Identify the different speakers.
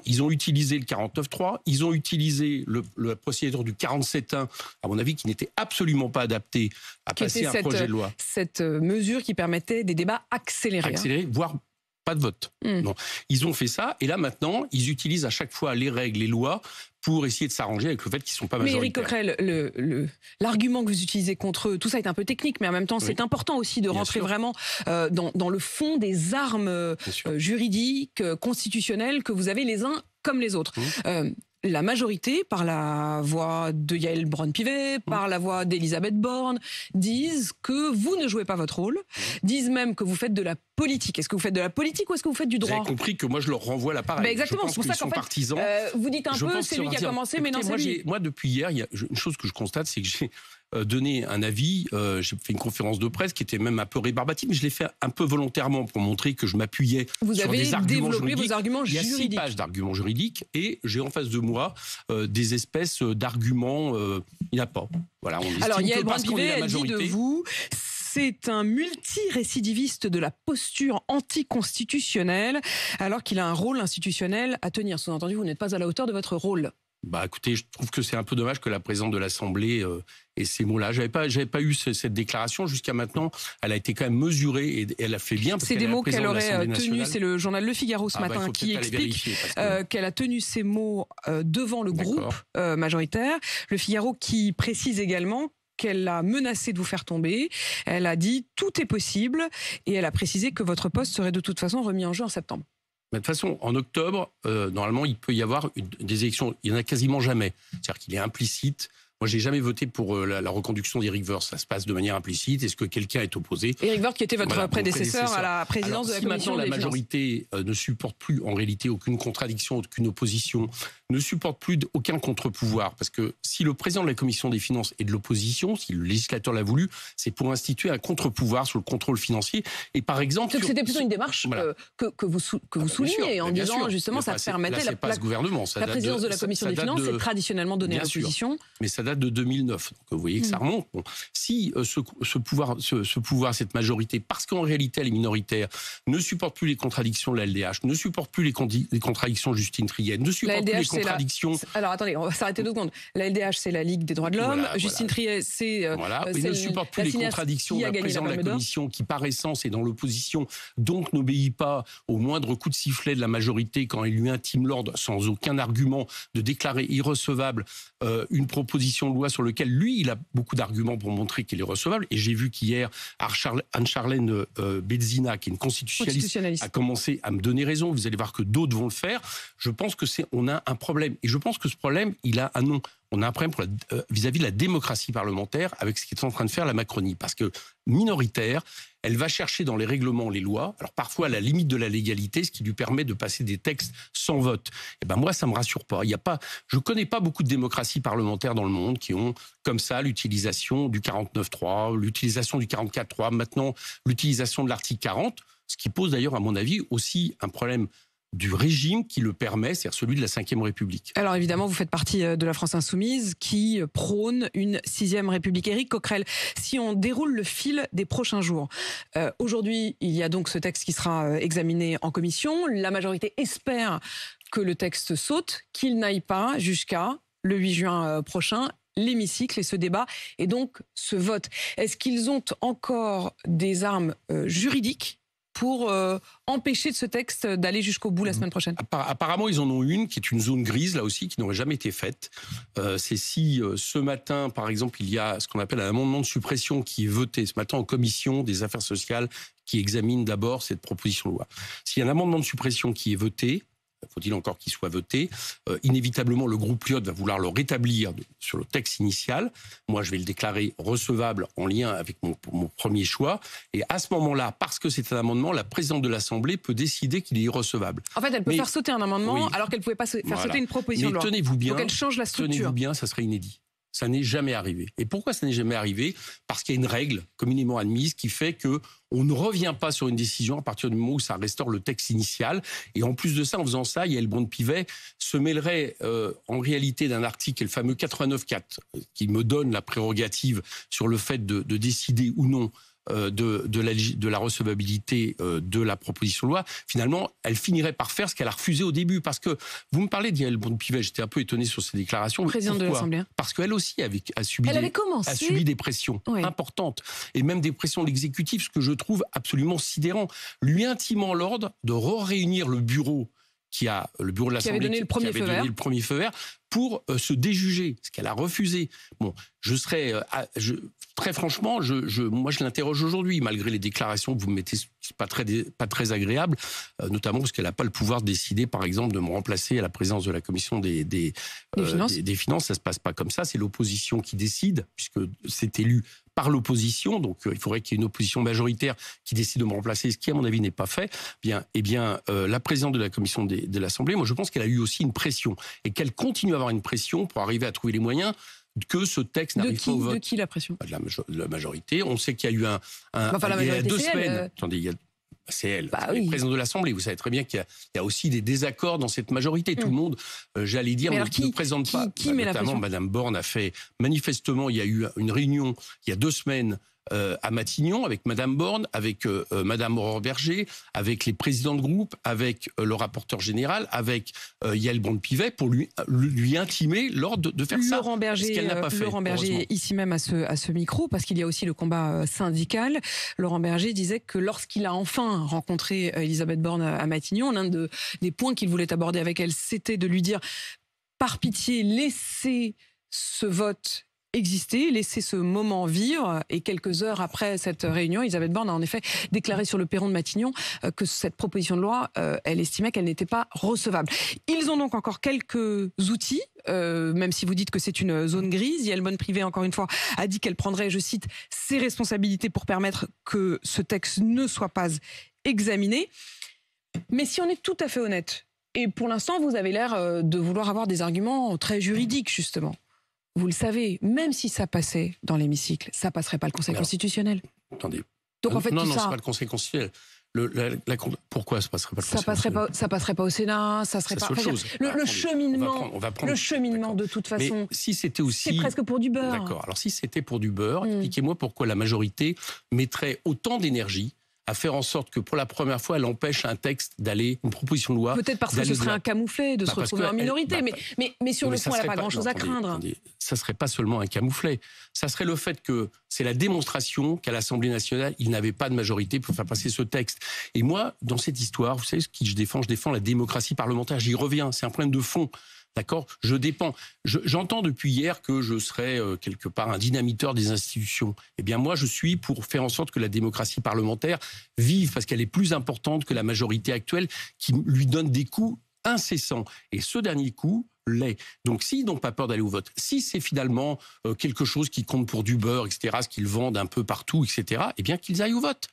Speaker 1: ils ont utilisé le 49.3, ils ont utilisé la procédure du 47.1, à mon avis, qui n'était absolument pas adaptée à passer un projet de loi.
Speaker 2: Cette mesure qui permettait des débats accélérés.
Speaker 1: Accélérés, voire pas de vote. Non. Ils ont fait ça, et là maintenant, ils utilisent à chaque fois les règles, les lois, pour essayer de s'arranger avec le fait qu'ils ne sont pas majoritaires.
Speaker 2: Mais Éric Coquerel, l'argument que vous utilisez contre eux, tout ça est un peu technique, mais en même temps, c'est important aussi de rentrer vraiment dans le fond des armes juridiques, constitutionnelles que vous avez les uns comme les autres. La majorité, par la voix de Yaël Braun-Pivet, par la voix d'Elisabeth Borne, disent que vous ne jouez pas votre rôle, disent même que vous faites de la politique. Est-ce que vous faites de la politique ou est-ce que vous faites du droit ?
Speaker 1: Vous avez compris que moi je leur renvoie l'appareil.
Speaker 2: Exactement, c'est pour ça qu'en fait, vous dites un peu c'est lui qui a commencé, mais non, c'est lui.
Speaker 1: Moi, depuis hier, il y a une chose que je constate, c'est que j'ai donné un avis, j'ai fait une conférence de presse qui était même un peu rébarbative, mais je l'ai fait un peu volontairement pour montrer que je m'appuyais sur des arguments juridiques.
Speaker 2: Vos arguments juridiques.
Speaker 1: Il y a 6 pages d'arguments juridiques et j'ai en face de moi des espèces d'arguments, il n'y en a pas. Voilà,
Speaker 2: alors Yaël Braun-Pivet, elle dit de vous... C'est un multirécidiviste de la posture anticonstitutionnelle, alors qu'il a un rôle institutionnel à tenir. Sous-entendu, vous n'êtes pas à la hauteur de votre rôle.
Speaker 1: Bah écoutez, je trouve que c'est un peu dommage que la présidente de l'Assemblée ait ces mots-là. J'avais pas eu cette déclaration jusqu'à maintenant. Elle a été quand même mesurée et elle a fait bien.
Speaker 2: C'est des mots qu'elle aurait tenus. C'est le journal Le Figaro ce matin qui explique qu'elle a tenu ces mots devant le groupe majoritaire. Le Figaro qui précise également qu'elle a menacé de vous faire tomber. Elle a dit tout est possible et elle a précisé que votre poste serait de toute façon remis en jeu en septembre.
Speaker 1: Mais de toute façon, en octobre, normalement, il peut y avoir des élections. Il n'y en a quasiment jamais. C'est-à-dire qu'il est implicite. Moi, j'ai jamais voté pour la reconduction d'Éric Woerth. Ça se passe de manière implicite. Est-ce que quelqu'un est opposé ?
Speaker 2: Éric Woerth, qui était votre prédécesseur à la présidence de la Commission des finances.
Speaker 1: Si maintenant la majorité ne supporte plus en réalité aucune contradiction, aucune opposition, ne supporte plus aucun contre-pouvoir, parce que si le président de la Commission des finances est de l'opposition, si le législateur l'a voulu, c'est pour instituer un contre-pouvoir sur le contrôle financier. Et par exemple,
Speaker 2: c'était plutôt une démarche que vous soulignez en disant justement ça permettait la présidence de la Commission des finances est traditionnellement donnée à l'opposition.
Speaker 1: Mais ça date de 2009, donc vous voyez que ça remonte. Bon. Si ce pouvoir, cette majorité, parce qu'en réalité elle est minoritaire, ne supporte plus les contradictions de la LDH, ne supporte plus les contradictions de Justine Triet, ne supporte plus les contradictions...
Speaker 2: Alors attendez, on va s'arrêter 2 secondes. La LDH, c'est la Ligue des droits de l'homme. Justine Triet, c'est...
Speaker 1: il ne supporte plus les contradictions d'un président de la Commission qui, par essence, est dans l'opposition, donc n'obéit pas au moindre coup de sifflet de la majorité quand il lui intime l'ordre, sans aucun argument, de déclarer irrecevable une proposition de loi sur laquelle, lui, il a beaucoup d'arguments pour montrer qu'elle est recevable. Et j'ai vu qu'hier, Anne-Charlène Bézina, qui est une constitutionnaliste, a commencé à me donner raison. Vous allez voir que d'autres vont le faire. Je pense que on a un problème. Et je pense que ce problème, il a un nom. On a un problème vis-à-vis de la démocratie parlementaire avec ce qu'est en train de faire la Macronie. Parce que minoritaire, elle va chercher dans les règlements les lois, alors parfois à la limite de la légalité, ce qui lui permet de passer des textes sans vote. Et ben moi, ça me rassure pas. Je connais pas beaucoup de démocraties parlementaires dans le monde qui ont comme ça l'utilisation du 49.3, l'utilisation du 44.3, maintenant l'utilisation de l'article 40, ce qui pose d'ailleurs, à mon avis, aussi un problème du régime qui le permet, c'est-à-dire celui de la Ve République.
Speaker 2: Alors évidemment, vous faites partie de la France Insoumise qui prône une 6e République. Éric Coquerel, si on déroule le fil des prochains jours, aujourd'hui, il y a donc ce texte qui sera examiné en commission. La majorité espère que le texte saute, qu'il n'aille pas jusqu'à le 8 juin prochain, l'hémicycle et ce débat et donc ce vote. Est-ce qu'ils ont encore des armes juridiques pour empêcher de ce texte d'aller jusqu'au bout la semaine prochaine?
Speaker 1: Apparemment, ils en ont une qui est une zone grise, là aussi, qui n'aurait jamais été faite. C'est si ce matin, par exemple, il y a ce qu'on appelle un amendement de suppression qui est voté ce matin en commission des affaires sociales qui examine d'abord cette proposition de loi. S'il y a un amendement de suppression qui est voté, faut-il encore qu'il soit voté, inévitablement le groupe Lyot va vouloir le rétablir sur le texte initial. Moi, je vais le déclarer recevable en lien avec mon premier choix. Et à ce moment-là, parce que c'est un amendement, la présidente de l'Assemblée peut décider qu'il est irrecevable.
Speaker 2: En fait, elle peut faire sauter un amendement alors qu'elle ne pouvait pas faire sauter une proposition de loi.
Speaker 1: Tenez-vous bien,
Speaker 2: donc elle change la structure.
Speaker 1: Tenez-vous bien, ça serait inédit. Ça n'est jamais arrivé. Et pourquoi ça n'est jamais arrivé? Parce qu'il y a une règle communément admise qui fait que on ne revient pas sur une décision à partir du moment où ça restaure le texte initial. Et en plus de ça, en faisant ça, Yaël Braun-Pivet se mêlerait en réalité d'un article, le fameux 89.4, qui me donne la prérogative sur le fait de décider ou non de la recevabilité de la proposition de loi, finalement, elle finirait par faire ce qu'elle a refusé au début. Parce que vous me parlez d'Yaël Braun-Pivet, j'étais un peu étonné sur ses déclarations.
Speaker 2: Présidente de l'Assemblée.
Speaker 1: Parce qu'elle aussi a subi des pressions importantes, et même des pressions de l'exécutif, ce que je trouve absolument sidérant, lui intimant l'ordre de réunir le bureau de l'Assemblée qui avait donné le premier feu vert pour se déjuger, ce qu'elle a refusé. Bon, très franchement, moi je l'interroge aujourd'hui, malgré les déclarations que vous me mettez, c'est pas très agréable, notamment parce qu'elle n'a pas le pouvoir de décider, par exemple, de me remplacer à la présidence de la commission des finances. Ça se passe pas comme ça, c'est l'opposition qui décide, puisque c'est élu par l'opposition, donc il faudrait qu'il y ait une opposition majoritaire qui décide de me remplacer, ce qui, à mon avis, n'est pas fait. La présidente de la commission de l'Assemblée, moi je pense qu'elle a eu aussi une pression, et qu'elle continue à avoir une pression pour arriver à trouver les moyens que ce texte n'arrive pas au vote.
Speaker 2: De qui la pression?
Speaker 1: De la majorité. On sait qu'il y a eu il y a 2 semaines. Attendez, c'est elle, le président de l'Assemblée. Vous savez très bien qu'il y a aussi des désaccords dans cette majorité. Tout le monde, j'allais dire, ne présente pas.
Speaker 2: Qui met la pression?
Speaker 1: Notamment, Mme Borne a fait, manifestement, il y a eu une réunion il y a 2 semaines à Matignon, avec Mme Borne, avec Mme Aurore Berger, avec les présidents de groupe, avec le rapporteur général, avec Yaël Braun-Pivet, pour lui intimer l'ordre de faire ça.
Speaker 2: Laurent Berger, ici même à ce micro, parce qu'il y a aussi le combat syndical. Laurent Berger disait que lorsqu'il a enfin rencontré Elisabeth Borne à Matignon, l'un des points qu'il voulait aborder avec elle, c'était de lui dire, par pitié, laissez ce vote exister, laisser ce moment vivre. Et quelques heures après cette réunion, Elisabeth Borne a en effet déclaré sur le perron de Matignon que cette proposition de loi, elle estimait qu'elle n'était pas recevable. Ils ont donc encore quelques outils, même si vous dites que c'est une zone grise. Yaël Braun-Pivet, encore une fois, a dit qu'elle prendrait, je cite, ses responsabilités pour permettre que ce texte ne soit pas examiné. Mais si on est tout à fait honnête, et pour l'instant vous avez l'air de vouloir avoir des arguments très juridiques, justement. Vous le savez, même si ça passait dans l'hémicycle, ça passerait pas le Conseil constitutionnel.
Speaker 1: Attendez.
Speaker 2: Donc en fait,
Speaker 1: non, c'est pas le Conseil constitutionnel. Pourquoi ça passerait pas le Conseil constitutionnel ?
Speaker 2: Ça passerait pas au Sénat, ça serait pas. Le cheminement, de toute façon.
Speaker 1: Mais si c'était aussi.
Speaker 2: C'est presque pour du beurre.
Speaker 1: D'accord. Alors si c'était pour du beurre, expliquez-moi pourquoi la majorité mettrait autant d'énergie à faire en sorte que pour la première fois, elle empêche un texte d'aller, une proposition de loi.
Speaker 2: Peut-être parce que ce serait un camouflet de se retrouver en minorité, mais sur le fond, elle n'a pas grand-chose à craindre.
Speaker 1: Attendez, ça ne serait pas seulement un camouflet. Ça serait le fait que c'est la démonstration qu'à l'Assemblée nationale, il n'avait pas de majorité pour faire passer ce texte. Et moi, dans cette histoire, vous savez ce que je défends la démocratie parlementaire. J'y reviens, c'est un problème de fond. D'accord ? J'entends depuis hier que je serais quelque part un dynamiteur des institutions. Eh bien, moi, je suis pour faire en sorte que la démocratie parlementaire vive, parce qu'elle est plus importante que la majorité actuelle qui lui donne des coups incessants. Et ce dernier coup l'est. Donc, s'ils n'ont pas peur d'aller au vote, si c'est finalement quelque chose qui compte pour du beurre, etc., ce qu'ils vendent un peu partout, etc., eh bien, qu'ils aillent au vote.